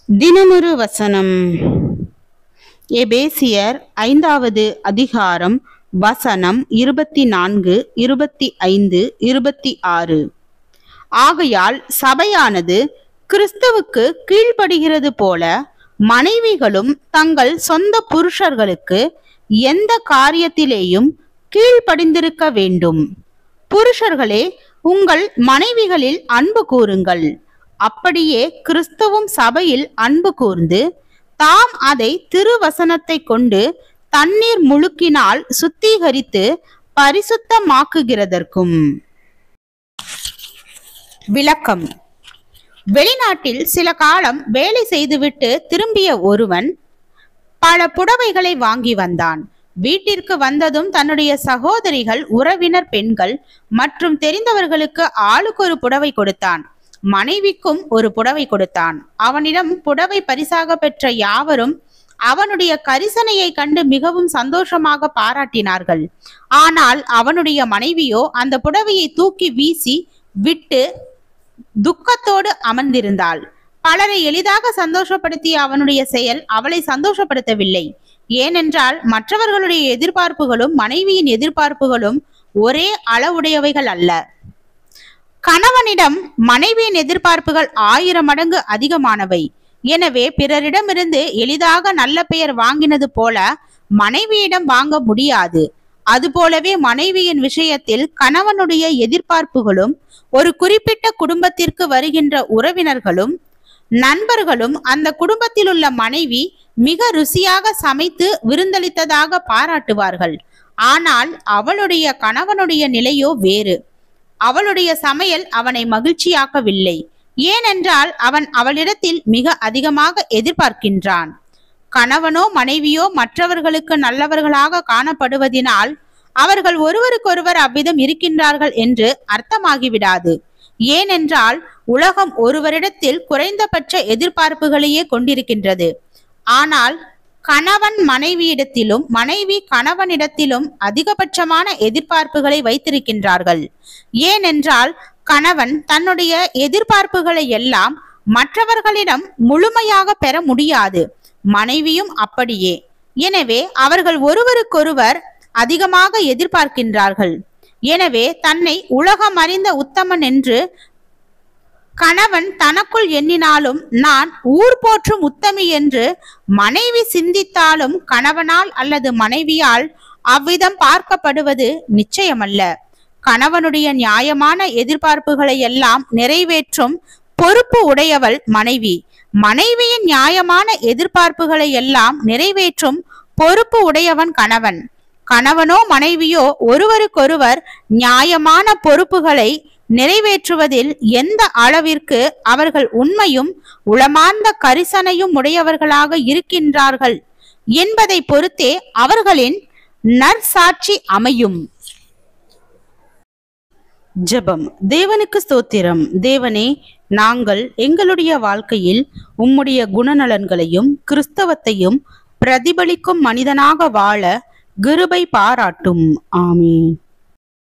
தினமொரு வசனம். எபேசியர் 5வது அதிகாரம் வசனம் 24, 25, 26. ஆகையால் சபையானது கிறிஸ்துவுக்கு கீழ்ப்படுகிறது போல மனைவிகளும் தங்கள் சொந்த புருஷர்களுக்கு எந்த காரியத்திலேயும் கீழ்ப்படிந்திருக்க வேண்டும். புருஷர்களே, உங்கள் மனைவிகளில் அன்பு கூறுங்கள். அப்படியே கிறிஸ்துவும் சபையில் அன்பு கூர்ந்து தாம் அதை திருவசனத்தை கொண்டு தண்ணீர் முழுக்கினால் சுத்திகரித்து பரிசுத்தமாக்குகிறதற்கும். விளக்கம். வெளிநாட்டில் சில காலம் வேலை செய்துவிட்டு திரும்பிய ஒருவன் பல புடவைகளை வாங்கி வந்தான். வீட்டிற்கு வந்ததும் தன்னுடைய சகோதரிகள், உறவினர் பெண்கள் மற்றும் தெரிந்தவர்களுக்கு ஆளுக்கு ஒரு புடவை கொடுத்தான். மனைவிக்கும் ஒரு புடவை கொடுத்தான். அவனிடம் புடவை பரிசாக பெற்ற யாவரும் அவனுடைய கரிசனையை கண்டு மிகவும் சந்தோஷமாக பாராட்டினார்கள். ஆனால் அவனுடைய மனைவியோ அந்த புடவையை தூக்கி வீசி விட்டு துக்கத்தோடு அமர்ந்திருந்தாள். பலரை எளிதாக சந்தோஷப்படுத்திய அவனுடைய செயல் அவளை சந்தோஷப்படுத்தவில்லை. ஏனென்றால் மற்றவர்களுடைய எதிர்பார்ப்புகளும் மனைவியின் எதிர்பார்ப்புகளும் ஒரே அளவுடையவைகள் அல்ல. கணவனிடம் மனைவியின் எதிர்பார்ப்புகள் 1000 மடங்கு அதிகமானவை. எனவே பிறரிடமிருந்து எளிதாக நல்ல பெயர் வாங்கினது போல மனைவியிடம் வாங்க முடியாது. அதுபோலவே மனைவியின் விஷயத்தில் கணவனுடைய எதிர்பார்ப்புகளும் ஒரு குறிப்பிட்ட குடும்பத்திற்கு வருகின்ற உறவினர்களும் நண்பர்களும் அந்த குடும்பத்தில் உள்ள மனைவி மிக ருசியாக சமைத்து விருந்தளித்ததாக பாராட்டுவார்கள். ஆனால் அவளுடைய கணவனுடைய நிலையோ வேறு. அவளுடைய சமையல் அவனை மகிழ்ச்சியாக்கவில்லை. ஏனென்றால் அவன் அவளிடத்தில் மிக அதிகமாக எதிர்பார்க்கின்றான். கணவனோ மனைவியோ மற்றவர்களுக்கு நல்லவர்களாக காணப்படுவதினால் அவர்கள் ஒருவருக்கொருவர் அவ்விதம் இருக்கின்றார்கள் என்று அர்த்தமாகிவிடாது. ஏனென்றால் உலகம் ஒருவரிடத்தில் குறைந்தபட்ச எதிர்பார்ப்புகளையே கொண்டிருக்கின்றது. ஆனால் கணவன் மனைவியிடத்திலும் மனைவி கணவனிடத்திலும் அதிகபட்சமான எதிர்பார்ப்புகளை வைத்திருக்கின்றார்கள். ஏனென்றால் கணவன் தன்னுடைய எதிர்பார்ப்புகளை எல்லாம் மற்றவர்களிடம் முழுமையாக பெற முடியாது. மனைவியும் அப்படியே. எனவே அவர்கள் ஒருவருக்கொருவர் அதிகமாக எதிர்பார்க்கின்றார்கள். எனவே தன்னை உலகம் அறிந்த உத்தமன் என்று கணவன் தனக்குள் எண்ணினாலும், நான் ஊர் போற்றும் உத்தமி என்று மனைவி சிந்தித்தாலும், கணவனால் அல்லது மனைவியால் அவ்விதம் பார்க்கப்படுவது நிச்சயமல்ல. கணவனுடைய நியாயமான எதிர்பார்ப்புகளை எல்லாம் நிறைவேற்றும் பொறுப்பு உடையவள் மனைவி. மனைவியின் நியாயமான எதிர்பார்ப்புகளை எல்லாம் நிறைவேற்றும் பொறுப்பு உடையவன் கணவன். கணவனோ மனைவியோ ஒருவருக்கொருவர் நியாயமான பொறுப்புகளை நிறைவேற்றுவதில் எந்த அளவிற்கு அவர்கள் உண்மையும் உளமார்ந்த கரிசனையும் உடையவர்களாக இருக்கின்றார்கள் என்பதை பொறுத்தே அவர்களின் நற்சாட்சி அமையும். ஜெபம். தேவனுக்கு ஸ்தோத்திரம். தேவனே, நாங்கள் எங்களுடைய வாழ்க்கையில் உம்முடைய குணநலன்களையும் கிறிஸ்தவத்தையும் பிரதிபலிக்கும் மனிதனாக வாழ கிருபை பாராட்டும். ஆமென்.